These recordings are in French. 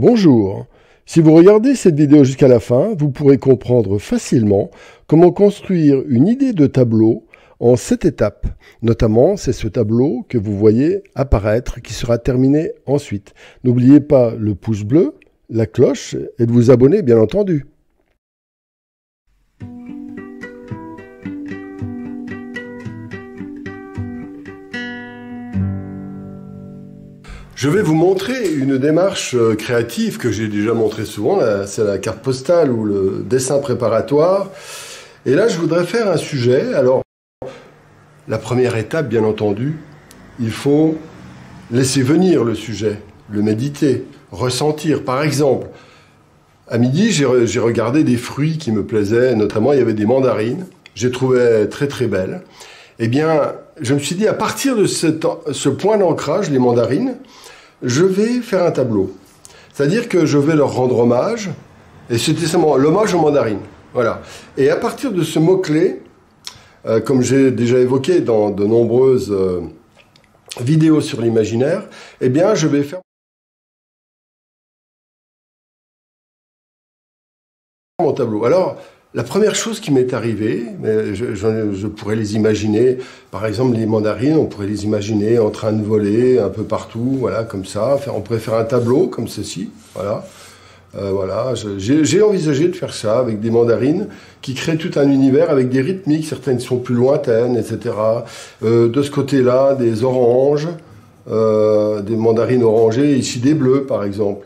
Bonjour. Si vous regardez cette vidéo jusqu'à la fin, vous pourrez comprendre facilement comment construire une idée de tableau en 7 étapes. Notamment, c'est ce tableau que vous voyez apparaître qui sera terminé ensuite. N'oubliez pas le pouce bleu, la cloche et de vous abonner bien entendu. Je vais vous montrer une démarche créative que j'ai déjà montré souvent, c'est la carte postale ou le dessin préparatoire. Et là, je voudrais faire un sujet. Alors, la première étape, bien entendu, il faut laisser venir le sujet, le méditer, ressentir. Par exemple, à midi, j'ai regardé des fruits qui me plaisaient, notamment il y avait des mandarines, je les trouvais très très belles. Eh bien, je me suis dit, à partir de ce point d'ancrage, les mandarines, je vais faire un tableau. C'est-à-dire que je vais leur rendre hommage, et c'était seulement l'hommage aux mandarines. Voilà. Et à partir de ce mot-clé, comme j'ai déjà évoqué dans de nombreuses vidéos sur l'imaginaire, eh bien, je vais faire mon tableau. Alors, la première chose qui m'est arrivée, mais je pourrais les imaginer, par exemple les mandarines, on pourrait les imaginer en train de voler un peu partout, voilà, comme ça. On pourrait faire un tableau comme ceci, voilà. Voilà, j'ai envisagé de faire ça avec des mandarines qui créent tout un univers avec des rythmiques, certaines sont plus lointaines, etc. De ce côté-là, des oranges, des mandarines orangées, ici des bleus par exemple.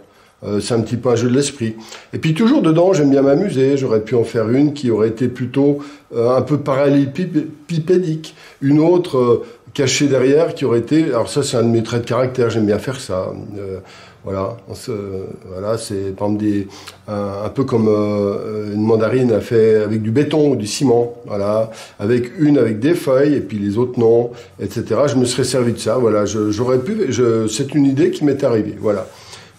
C'est un petit peu un jeu de l'esprit. Et puis toujours dedans, j'aime bien m'amuser. J'aurais pu en faire une qui aurait été plutôt un peu parallélépipédique. Une autre cachée derrière qui aurait été... Alors ça, c'est un de mes traits de caractère. J'aime bien faire ça. Voilà, voilà, c'est par exemple un peu comme une mandarine fait avec du béton ou du ciment. Voilà, avec des feuilles et puis les autres non, etc. Je me serais servi de ça. Voilà, j'aurais pu... c'est une idée qui m'est arrivée. Voilà.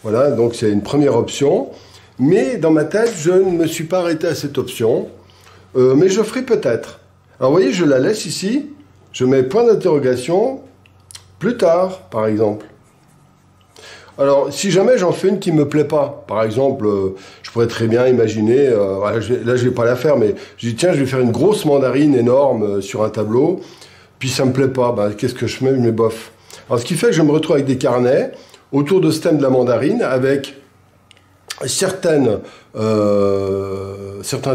Voilà, donc c'est une première option. Mais dans ma tête, je ne me suis pas arrêté à cette option. Mais je ferai peut-être. Alors vous voyez, je la laisse ici. Je mets point d'interrogation. Plus tard, par exemple. Alors, si jamais j'en fais une qui ne me plaît pas, par exemple, je pourrais très bien imaginer, là je ne vais pas la faire, mais je dis tiens, je vais faire une grosse mandarine énorme sur un tableau, puis ça ne me plaît pas, bah, qu'est-ce que je mets? Je mets bof. Alors, ce qui fait que je me retrouve avec des carnets, autour de ce thème de la mandarine, avec certains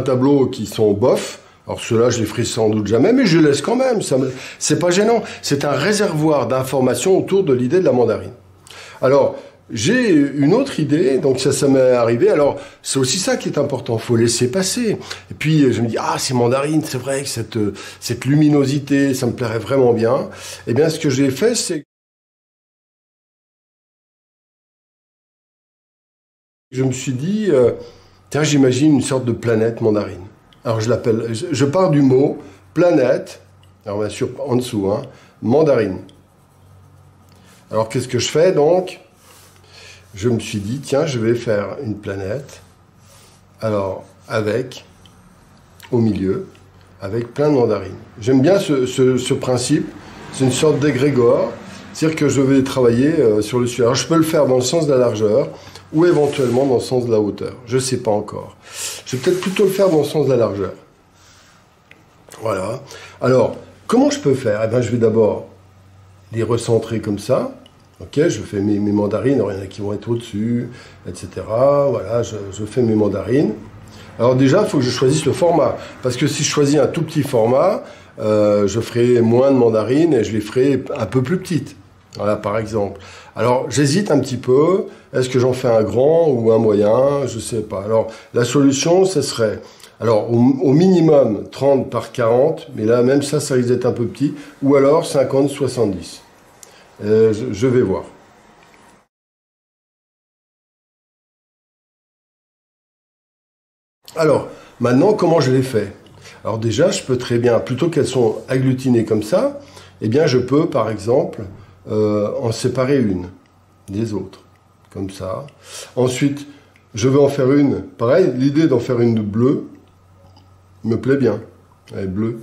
tableaux qui sont bof. Alors ceux-là, je les ferai sans doute jamais, mais je les laisse quand même. C'est pas gênant. C'est un réservoir d'informations autour de l'idée de la mandarine. Alors, j'ai une autre idée, donc ça m'est arrivé. Alors, c'est aussi ça qui est important, il faut laisser passer. Et puis, je me dis, ah, ces mandarines, c'est vrai que cette luminosité, ça me plairait vraiment bien. Eh bien, ce que j'ai fait, c'est... Je me suis dit, tiens, j'imagine une sorte de planète mandarine. Alors je pars du mot planète, alors bien sûr en dessous, hein, mandarine. Alors qu'est-ce que je fais donc? Je me suis dit, tiens, je vais faire une planète, alors avec, au milieu, avec plein de mandarines. J'aime bien ce principe, c'est une sorte d'égrégore, c'est-à-dire que je vais travailler sur le sujet. Alors je peux le faire dans le sens de la largeur, ou éventuellement dans le sens de la hauteur. Je ne sais pas encore. Je vais peut-être plutôt le faire dans le sens de la largeur. Voilà. Alors, comment je peux faire? Eh bien, je vais d'abord les recentrer comme ça. Ok, je fais mes mandarines. Alors, il y en a qui vont être au-dessus, etc. Voilà, je fais mes mandarines. Alors déjà, il faut que je choisisse le format. Parce que si je choisis un tout petit format, je ferai moins de mandarines et je les ferai un peu plus petites. Voilà, par exemple. Alors, j'hésite un petit peu. Est-ce que j'en fais un grand ou un moyen? Je ne sais pas. Alors, la solution, ce serait, alors, au minimum 30 par 40, mais là, même ça risque d'être un peu petit, ou alors 50-70. Je vais voir. Alors, maintenant, comment je les fais? Alors déjà, je peux très bien, plutôt qu'elles sont agglutinées comme ça, eh bien, je peux, par exemple, en séparer une des autres, comme ça. Ensuite, je vais en faire une, pareil, l'idée d'en faire une bleue me plaît bien, elle est bleue.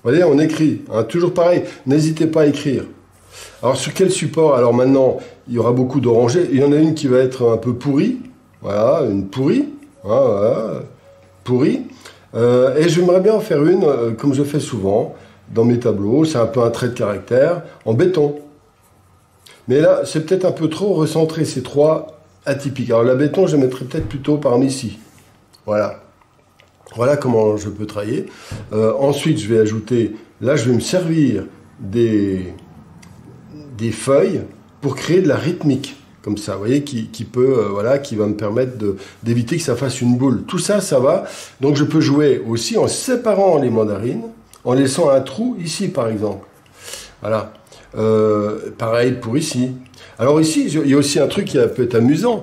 Vous voyez, on écrit, hein, toujours pareil, n'hésitez pas à écrire. Alors sur quel support? Alors maintenant, il y aura beaucoup d'orangés. Il y en a une qui va être un peu pourrie. Voilà, une pourrie. Voilà, pourrie. Et j'aimerais bien en faire une, comme je fais souvent, dans mes tableaux. C'est un peu un trait de caractère, en béton. Mais là, c'est peut-être un peu trop recentré, ces trois atypiques. Alors la béton, je mettrais peut-être plutôt par ici. Voilà. Voilà comment je peux travailler. Ensuite, je vais ajouter, là, je vais me servir des feuilles pour créer de la rythmique, comme ça, vous voyez, qui peut, voilà, qui va me permettre d'éviter que ça fasse une boule. Tout ça, ça va. Donc, je peux jouer aussi en séparant les mandarines, en laissant un trou ici, par exemple. Voilà. Pareil pour ici. Alors ici, il y a aussi un truc qui peut être amusant.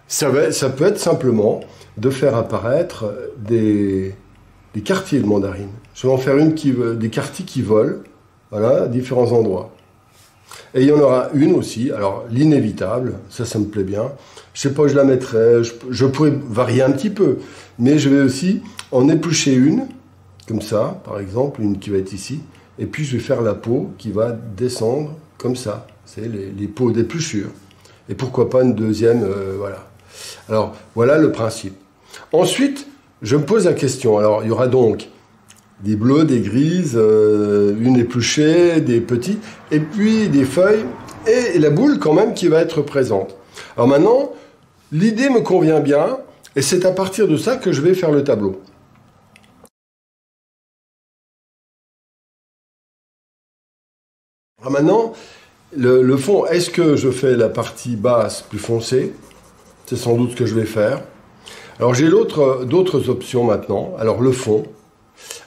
Ça peut être simplement de faire apparaître des quartiers de mandarines. Je vais en faire des quartiers qui volent, voilà, à différents endroits. Et il y en aura une aussi, alors l'inévitable, ça me plaît bien. Je sais pas où je la mettrai, je pourrais varier un petit peu, mais je vais aussi en éplucher une, comme ça, par exemple, une qui va être ici, et puis je vais faire la peau qui va descendre comme ça, c'est les peaux d'épluchure. Et pourquoi pas une deuxième, voilà. Alors, voilà le principe. Ensuite, je me pose la question, alors il y aura donc des bleus, des grises, une épluchée, des petits, et puis des feuilles, et la boule quand même qui va être présente. Alors maintenant, l'idée me convient bien, et c'est à partir de ça que je vais faire le tableau. Alors maintenant, le fond, est-ce que je fais la partie basse plus foncée? C'est sans doute ce que je vais faire. Alors j'ai d'autres options maintenant. Alors le fond.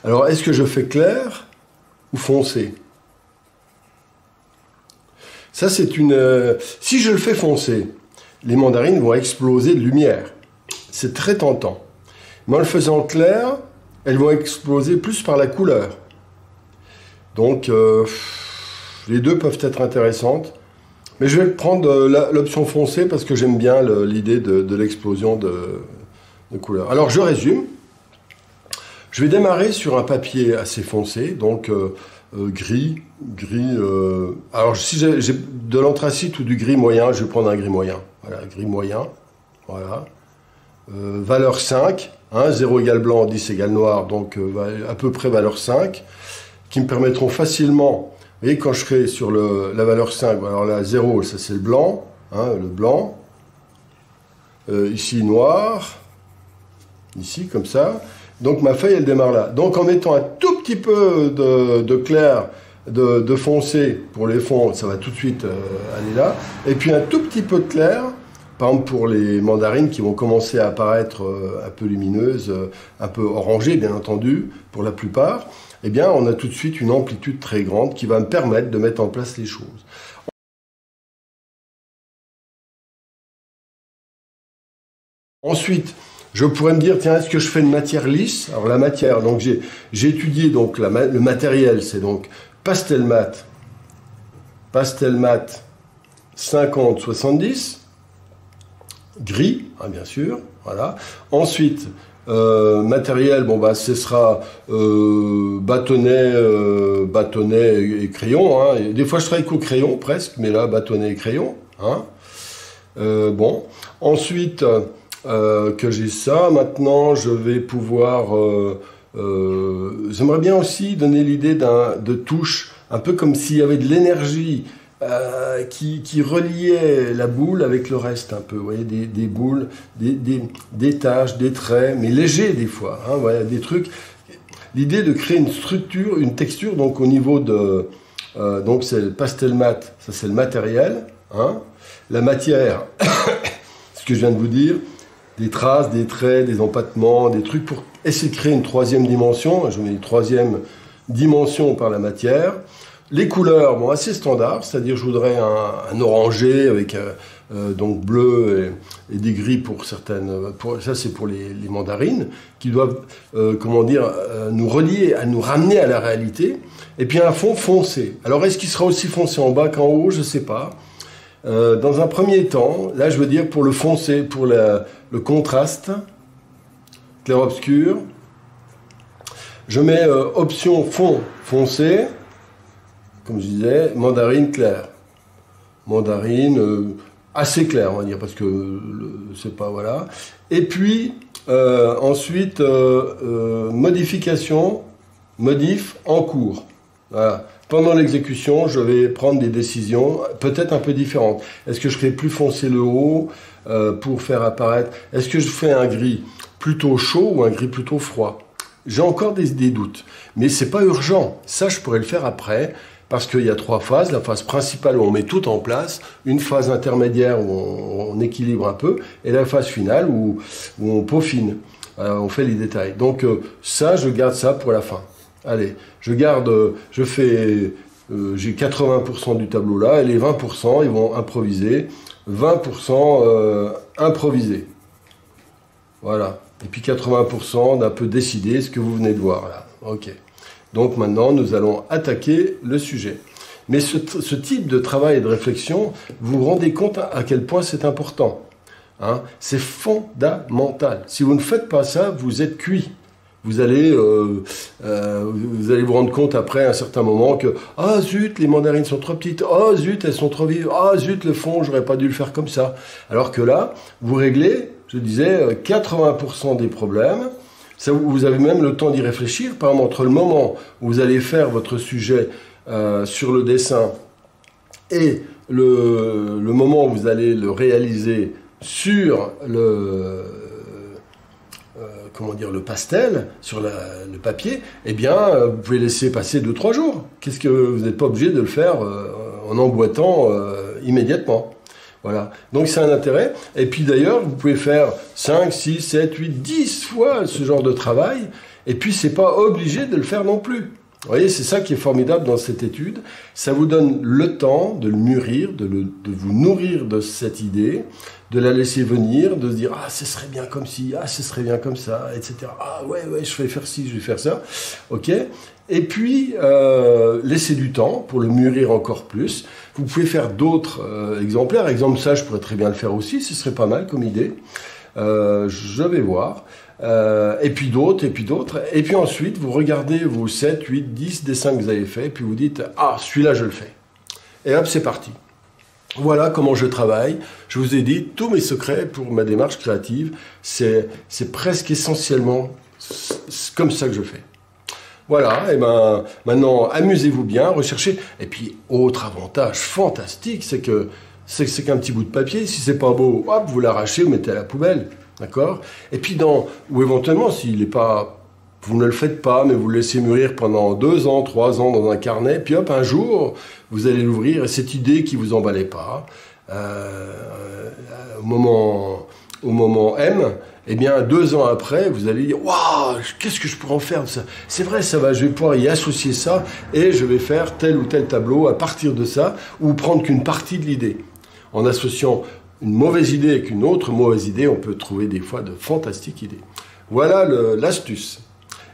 Alors, est-ce que je fais clair ou foncé? Ça, c'est une... si je le fais foncé, les mandarines vont exploser de lumière. C'est très tentant. Mais en le faisant clair, elles vont exploser plus par la couleur. Donc, les deux peuvent être intéressantes. Mais je vais prendre l'option foncée parce que j'aime bien l'idée de l'explosion de couleur. Alors, je résume. Je vais démarrer sur un papier assez foncé, donc gris. Alors si j'ai de l'anthracite ou du gris moyen, je vais prendre un gris moyen. Voilà, gris moyen. Voilà. Valeur 5, hein, 0 égale blanc, 10 égale noir, donc à peu près valeur 5, qui me permettront facilement, vous voyez, quand je serai sur la valeur 5, alors là 0, ça c'est le blanc, hein, le blanc. Ici noir, ici comme ça. Donc ma feuille, elle démarre là. Donc en mettant un tout petit peu de clair, de foncé pour les fonds, ça va tout de suite aller là. Et puis un tout petit peu de clair, par exemple pour les mandarines qui vont commencer à apparaître un peu lumineuses, un peu orangées bien entendu, pour la plupart, eh bien on a tout de suite une amplitude très grande qui va me permettre de mettre en place les choses. Ensuite, je pourrais me dire, tiens, est-ce que je fais une matière lisse? Alors la matière, donc j'ai étudié donc le matériel, c'est donc pastel mat 50-70, gris, hein, bien sûr, voilà. Ensuite, matériel, bon bah ce sera bâtonnet et crayon, hein. Et des fois je travaille qu'au crayon presque, mais là bâtonnet et crayon, hein. Bon, ensuite... que j'ai ça. Maintenant, je vais pouvoir... j'aimerais bien aussi donner l'idée de touche, un peu comme s'il y avait de l'énergie qui reliait la boule avec le reste, un peu. Vous voyez, des boules, des taches, des traits, mais légers des fois. Hein, voilà, des trucs. L'idée de créer une structure, une texture, donc au niveau de... donc c'est le pastel mat, ça c'est le matériel. Hein, la matière, ce que je viens de vous dire, des traces, des traits, des empattements, des trucs pour essayer de créer une troisième dimension. Je mets une troisième dimension par la matière. Les couleurs, bon, assez standard, c'est-à-dire je voudrais un orangé avec donc bleu et des gris pour certaines. Ça, c'est pour les mandarines qui doivent, comment dire, nous relier, nous ramener à la réalité. Et puis un fond foncé. Alors, est-ce qu'il sera aussi foncé en bas qu'en haut? Je ne sais pas. Dans un premier temps, là je veux dire pour le foncé, pour le contraste, clair-obscur, je mets option fond foncé, comme je disais, mandarine claire. mandarine, assez clair, on va dire, parce que c'est pas, voilà. Et puis, ensuite, modification, modif en cours. Voilà. Pendant l'exécution, je vais prendre des décisions peut-être un peu différentes. Est-ce que je fais plus foncer le haut pour faire apparaître? Est-ce que je fais un gris plutôt chaud ou un gris plutôt froid? J'ai encore des doutes, mais c'est pas urgent. Ça, je pourrais le faire après, parce qu'il y a 3 phases. La phase principale où on met tout en place, une phase intermédiaire où on équilibre un peu, et la phase finale où on peaufine, on fait les détails. Donc ça, je garde ça pour la fin. Allez, j'ai 80% du tableau là, et les 20%, ils vont improviser. 20% improviser. Voilà. Et puis 80% d'un peu décider ce que vous venez de voir là. Ok. Donc maintenant, nous allons attaquer le sujet. Mais ce type de travail et de réflexion, vous vous rendez compte à quel point c'est important. Hein? C'est fondamental. Si vous ne faites pas ça, vous êtes cuit. Vous allez vous rendre compte après, à un certain moment, que « Ah zut, les mandarines sont trop petites. Ah zut, elles sont trop vives. Ah zut, le fond, j'aurais pas dû le faire comme ça. » Alors que là, vous réglez, je disais, 80% des problèmes. Ça, vous avez même le temps d'y réfléchir. Par exemple, entre le moment où vous allez faire votre sujet sur le dessin et le moment où vous allez le réaliser sur le pastel, sur le papier, eh bien, vous pouvez laisser passer 2-3 jours. Qu'est-ce que vous n'êtes pas obligé de le faire en emboîtant immédiatement. Voilà. Donc, c'est un intérêt. Et puis, d'ailleurs, vous pouvez faire 5, 6, 7, 8, 10 fois ce genre de travail. Et puis, c'est pas obligé de le faire non plus. Vous voyez, c'est ça qui est formidable dans cette étude. Ça vous donne le temps de le mûrir, de vous nourrir de cette idée, de la laisser venir, de se dire « Ah, ce serait bien comme ci, ah, ce serait bien comme ça, etc. Ah, ouais, je vais faire ci, je vais faire ça. » Ok. Et puis, laissez du temps pour le mûrir encore plus. Vous pouvez faire d'autres exemplaires. Exemple, ça, je pourrais très bien le faire aussi. Ce serait pas mal comme idée. Je vais voir. Et puis d'autres, et puis d'autres. Et puis ensuite, vous regardez vos 7, 8, 10 dessins que vous avez faits, et puis vous dites « Ah, celui-là, je le fais. » Et hop, c'est parti. Voilà comment je travaille. Je vous ai dit tous mes secrets pour ma démarche créative. C'est presque essentiellement comme ça que je fais. Voilà, et ben maintenant, amusez-vous bien, recherchez. Et puis, autre avantage fantastique, c'est qu'un petit bout de papier, si c'est pas beau, hop, vous l'arrachez, vous mettez à la poubelle. D'accord? Et puis, ou éventuellement, s'il n'est pas, vous ne le faites pas, mais vous le laissez mûrir pendant 2 ans, 3 ans dans un carnet, puis hop, un jour, vous allez l'ouvrir, et cette idée qui vous emballait pas, au moment M, eh bien, 2 ans après, vous allez dire « Waouh, qu'est-ce que je pourrais en faire de ça? C'est vrai, ça va, je vais pouvoir y associer ça, et je vais faire tel ou tel tableau à partir de ça, ou prendre qu'une partie de l'idée. » En associant une mauvaise idée avec une autre mauvaise idée, on peut trouver des fois de fantastiques idées. Voilà l'astuce.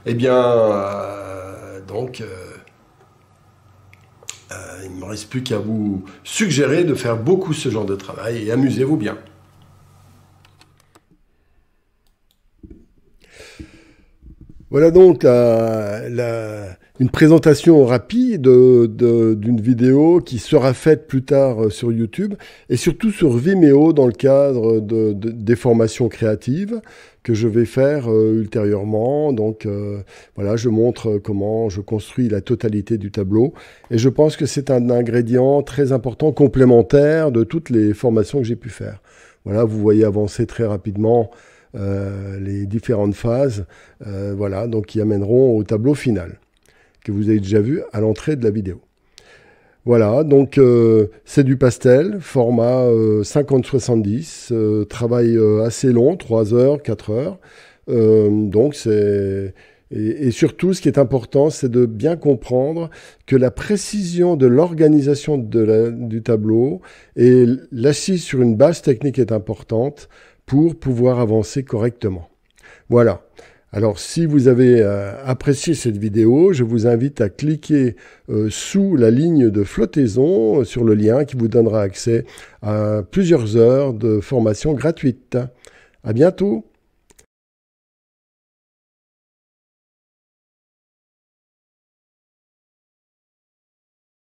Eh bien, il ne me reste plus qu'à vous suggérer de faire beaucoup ce genre de travail et amusez-vous bien. Voilà donc une présentation rapide d'une vidéo qui sera faite plus tard sur YouTube et surtout sur Vimeo dans le cadre des formations créatives que je vais faire ultérieurement. Donc voilà, je montre comment je construis la totalité du tableau et je pense que c'est un ingrédient très important, complémentaire de toutes les formations que j'ai pu faire. Voilà, vous voyez avancer très rapidement les différentes phases, voilà, donc qui amèneront au tableau final, que vous avez déjà vu à l'entrée de la vidéo. Voilà, donc c'est du pastel, format 50-70, travail assez long, 3 heures, 4 heures. Donc c'est... Et surtout, ce qui est important, c'est de bien comprendre que la précision de l'organisation du tableau et l'assise sur une base technique est importante pour pouvoir avancer correctement. Voilà. Alors, si vous avez apprécié cette vidéo, je vous invite à cliquer sous la ligne de flottaison sur le lien qui vous donnera accès à plusieurs heures de formation gratuite. À bientôt!